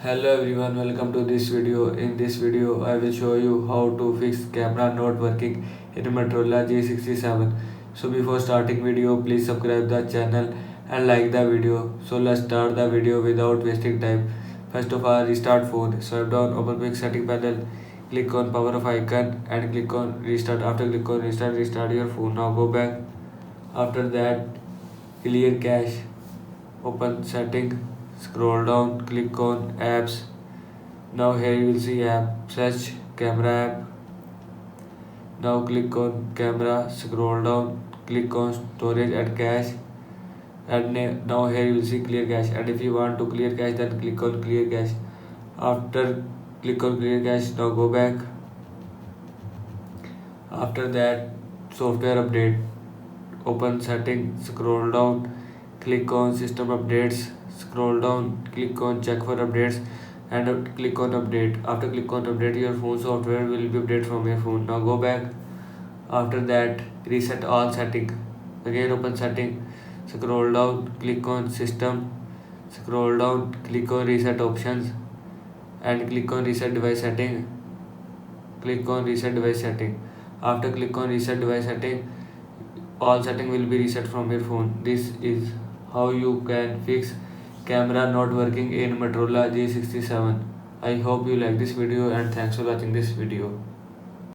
Hello everyone, welcome to this video. In this video, I will show you how to fix camera not working in Motorola G67. So before starting video, please subscribe the channel and like the video. So let's start the video without wasting time. First of all, restart phone. Swipe down, open quick setting panel. Click on power off icon and click on restart. After click on restart, restart your phone. Now go back. After that, clear cache. Open setting, scroll down, click on apps. Now here you will see app, search camera app. Now click on camera, scroll down, click on storage and cache, and now here you will see clear cache, and if you want to clear cache then click on clear cache. After click on clear cache, now go back. After that, software update, open setting, scroll down, click on system updates, scroll down, click on check for updates, and click on update. After click on update, your phone software will be updated from your phone. Now go back. After that, reset all setting. Again open setting, scroll down, click on system, scroll down, click on reset options, and click on reset device setting. Click on reset device setting. After click on reset device setting, all setting will be reset from your phone. This is how you can fix camera not working in Motorola G67. I hope you like this video and thanks for watching this video.